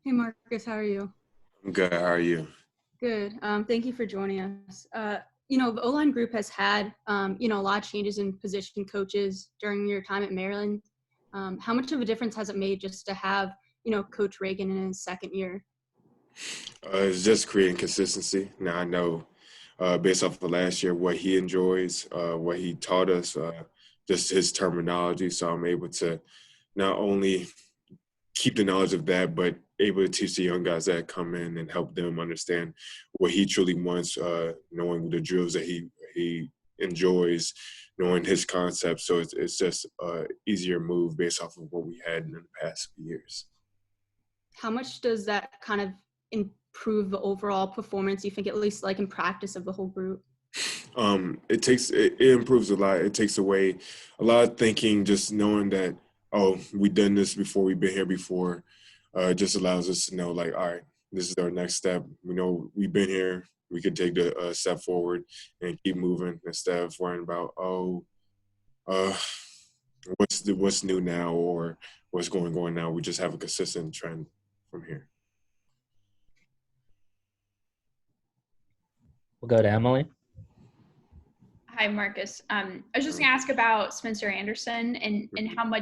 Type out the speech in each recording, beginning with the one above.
Hey Marcus, how are you? I'm good. How are you? Good. Thank you for joining us. The O-line group has had, a lot of changes in position coaches during your time at Maryland. How much of a difference has it made just to have, Coach Reagan in his second year? It's just creating consistency. Now I know, based off of last year, what he enjoys, what he taught us, just his terminology. So I'm able to not only keep the knowledge of that, but able to teach the young guys that come in and help them understand what he truly wants, knowing the drills that he enjoys, knowing his concepts. So it's just an easier move based off of what we had in the past few years. How much does that kind of improve the overall performance, you think, at least like in practice of the whole group? It improves a lot. It takes away a lot of thinking, just knowing that, oh, we've done this before, we've been here before. It just allows us to know, like, all right, this is our next step. We know we've been here. We can take the step forward and keep moving instead of worrying about, uh, what's new now or what's going on now. We just have a consistent trend from here. We'll go to Emily. Hi, Marcus. I was just going to ask about Spencer Anderson and how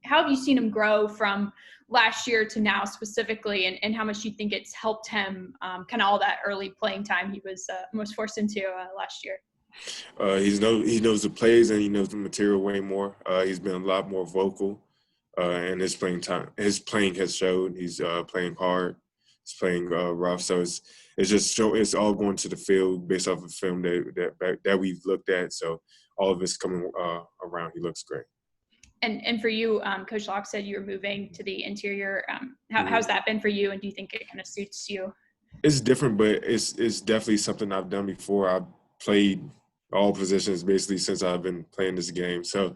have you seen him grow from last year to now specifically, and how much you think it's helped him kind of all that early playing time he was almost forced into last year? He knows the plays and he knows the material way more. He's been a lot more vocal, and his playing has showed. He's playing hard. He's playing rough. So it's all going to the field based off of film that we've looked at. So all of it's coming around. He looks great. And for you, Coach Locke said you were moving to the interior. How's that been for you, and do you think it kind of suits you? It's different, but it's definitely something I've done before. I've played all positions basically since I've been playing this game. So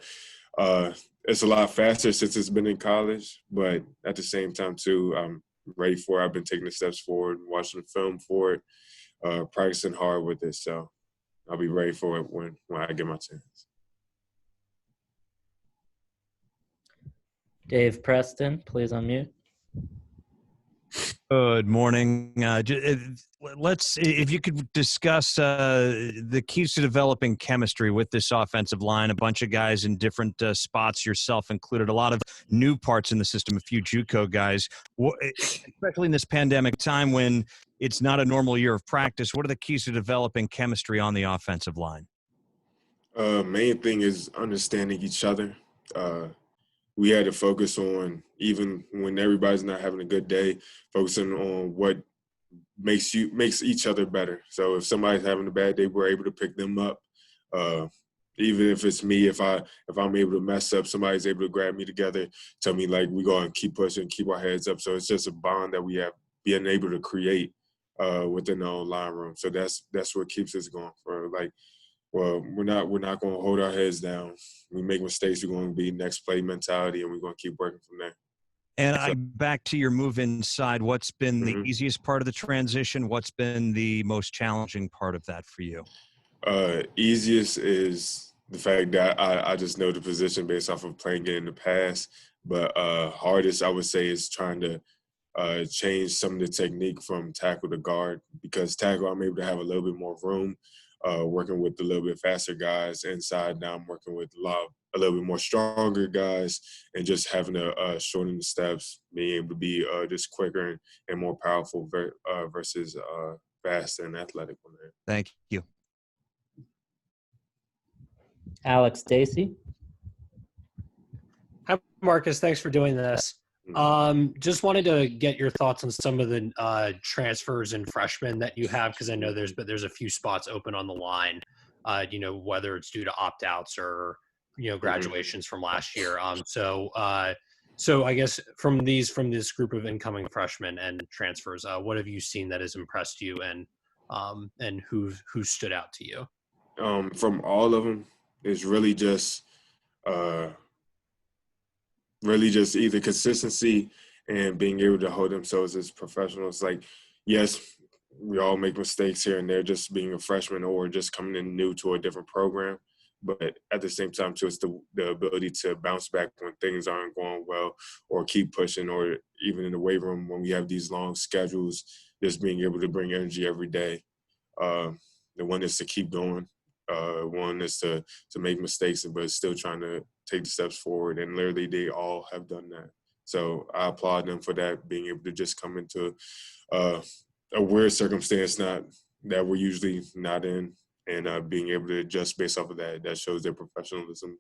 it's a lot faster since it's been in college, but at the same time too, I'm ready for it. I've been taking the steps forward, watching the film for it, practicing hard with it. So I'll be ready for it when I get my chance. Dave Preston, please unmute. Good morning. If you could discuss the keys to developing chemistry with this offensive line, a bunch of guys in different spots, yourself included, a lot of new parts in the system, a few JUCO guys, especially in this pandemic time when it's not a normal year of practice. What are the keys to developing chemistry on the offensive line? Main thing is understanding each other. We had to focus on, even when everybody's not having a good day, focusing on what makes each other better. So if somebody's having a bad day, we're able to pick them up. Even if it's me, if I'm able to mess up, somebody's able to grab me together, tell me like we go and keep pushing, keep our heads up. So it's just a bond that we have being able to create within our line room. So that's what keeps us going for like. Well, we're not going to hold our heads down. We make mistakes, we're going to be next play mentality, and we're going to keep working from there. And back to your move inside, what's been the easiest part of the transition? What's been the most challenging part of that for you? Easiest is the fact that I just know the position based off of playing it in the past. But hardest, I would say, is trying to change some of the technique from tackle to guard, because tackle, I'm able to have a little bit more room. Working with a little bit faster guys inside. Now I'm working with a little bit more stronger guys, and just having to shorten the steps, being able to be just quicker and more powerful versus fast and athletic on there. Thank you. Alex Stacey. Hi, Marcus. Thanks for doing this. Just wanted to get your thoughts on some of the transfers and freshmen that you have, because I know there's a few spots open on the line, whether it's due to opt-outs or, graduations from last year. So I guess from this group of incoming freshmen and transfers, what have you seen that has impressed you, and who stood out to you? From all of them, it's really just either consistency and being able to hold themselves as professionals. Like, yes, we all make mistakes here and there, just being a freshman or just coming in new to a different program. but at the same time, too, it's the ability to bounce back when things aren't going well, or keep pushing, or even in the weight room when we have these long schedules, just being able to bring energy every day. Uh, the one is to keep going. One is to make mistakes, but still trying to take the steps forward. And literally, they all have done that. So I applaud them for that, being able to just come into uh, a weird circumstance not that we're usually not in, and being able to adjust based off of that. That shows their professionalism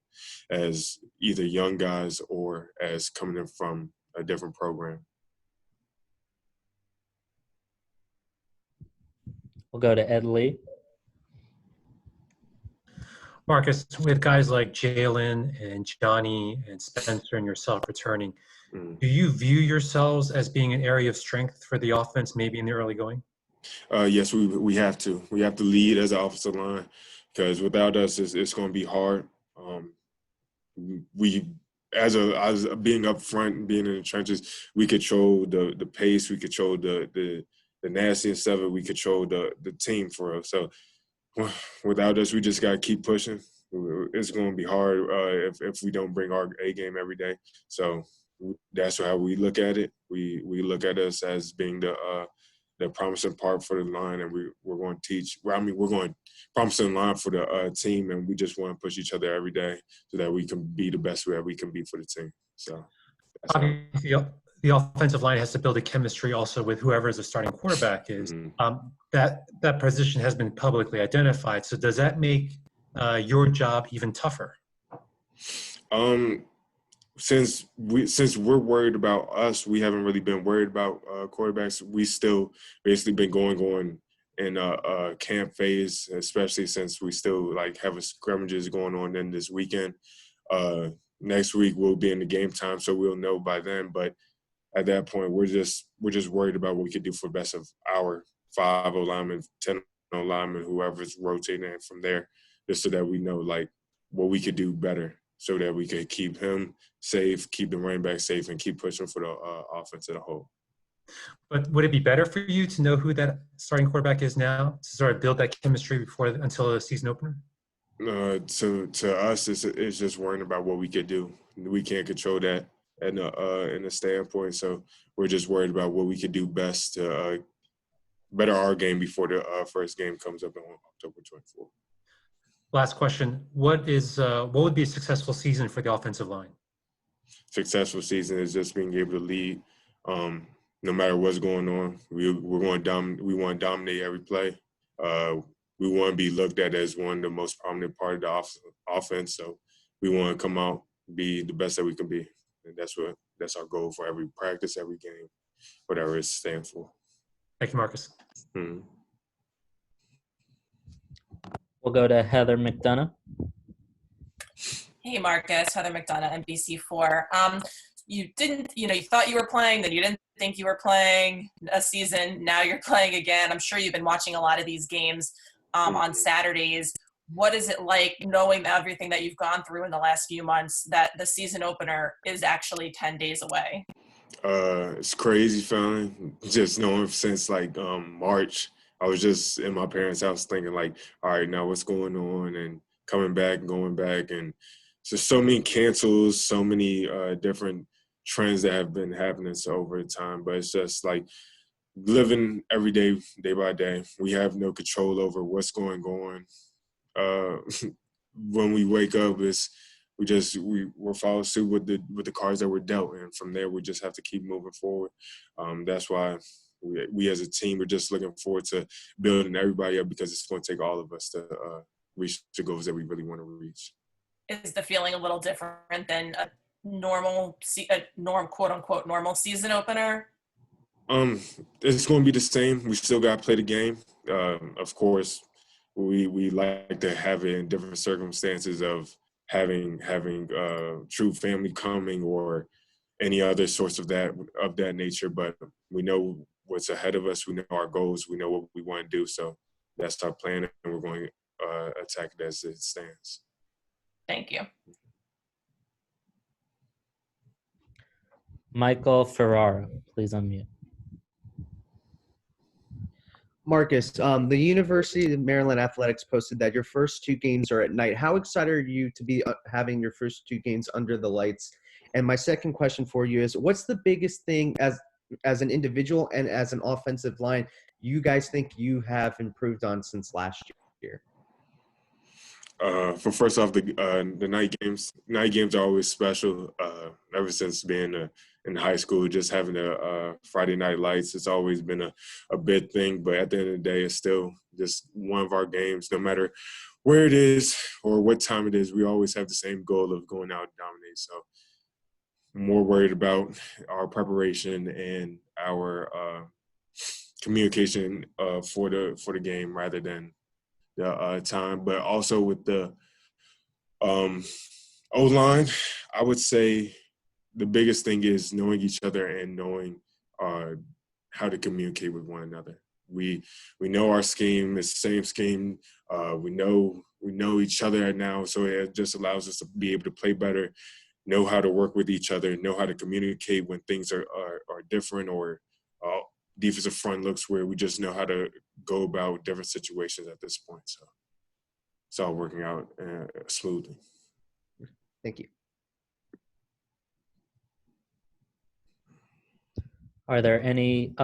as either young guys or as coming in from a different program. We'll go to Ed Lee. Marcus, with guys like Jalen and Johnny and Spencer and yourself returning, do you view yourselves as being an area of strength for the offense maybe in the early going? Yes, we have to. We have to lead as an offensive line, because without us, it's going to be hard. We, as being up front, being in the trenches, we control the pace, we control the nastiness of it, we control the team for us. So without us, we just got to keep pushing. It's going to be hard if we don't bring our A game every day. So that's how we look at it. We look at us as being the promising part for the line, and we're going to teach. Well, I mean, we're going to promising line for the team, and we just want to push each other every day so that we can be the best that we can be for the team. So that's obviously, the offensive line has to build a chemistry also with whoever the starting quarterback is. That position has been publicly identified. So does that make your job even tougher? Since we're worried about us, we haven't really been worried about quarterbacks. We still basically been going in a camp phase, especially since we still like have a scrimmages going on in this weekend. Next week we'll be in the game time, so we'll know by then. But at that point, we're just worried about what we could do for the best of our 5 linemen, 10 linemen, whoever's rotating in from there, just so that we know like what we could do better, so that we could keep him safe, keep the running back safe, and keep pushing for the offense as a whole. But would it be better for you to know who that starting quarterback is now to sort of build that chemistry until the season opener? To us, it's just worrying about what we could do. We can't control that in a standpoint, so we're just worried about what we could do best to better our game before the first game comes up on October 24th. Last question: what would be a successful season for the offensive line? Successful season is just being able to lead, no matter what's going on. We want to dominate every play. We want to be looked at as one of the most prominent part of the offense. So we want to come out, be the best that we can be, and that's our goal for every practice, every game, whatever it stands for. Thank you, Marcus. Mm-hmm. We'll go to Heather McDonough. Hey, Marcus, Heather McDonough, NBC4. You thought you were playing, then you didn't think you were playing a season. Now you're playing again. I'm sure you've been watching a lot of these games on Saturdays. What is it like knowing everything that you've gone through in the last few months, that the season opener is actually 10 days away? It's crazy feeling, just knowing since like March. I was just in my parents' house thinking like, all right, now what's going on, and coming back and going back, and just so many cancels, so many different trends that have been happening so over time. But it's just like living every day, day by day. We have no control over what's going on. When we wake up, we're following suit with the cards that we're dealt, and from there we just have to keep moving forward. That's why we as a team, we're just looking forward to building everybody up, because it's going to take all of us to reach the goals that we really want to reach. Is the feeling a little different than a quote unquote normal season opener? It's going to be the same. We still got to play the game. Of course, we like to have it in different circumstances of having true family coming or any other sorts of that nature. But we know what's ahead of us. We know our goals. We know what we want to do. So that's our plan, and we're going to attack it as it stands. Thank you. Michael Ferrara, please unmute. Marcus, the University of Maryland Athletics posted that your first 2 games are at night. How excited are you to be having your first 2 games under the lights? And my second question for you is, what's the biggest thing as an individual and as an offensive line you guys think you have improved on since last year? For first off, the night games are always special. Ever since being in high school, just having the Friday night lights, it's always been a big thing. But at the end of the day, it's still just one of our games. No matter where it is or what time it is, we always have the same goal of going out and dominate. So I'm more worried about our preparation and our communication for the game rather than the time. But also with the O-line, I would say the biggest thing is knowing each other and knowing how to communicate with one another. We know our scheme is the same scheme. We know each other now, so it just allows us to be able to play better, know how to work with each other, know how to communicate when things are different or defensive front looks where we just know how to go about different situations at this point. So it's all working out smoothly. Thank you. Are there any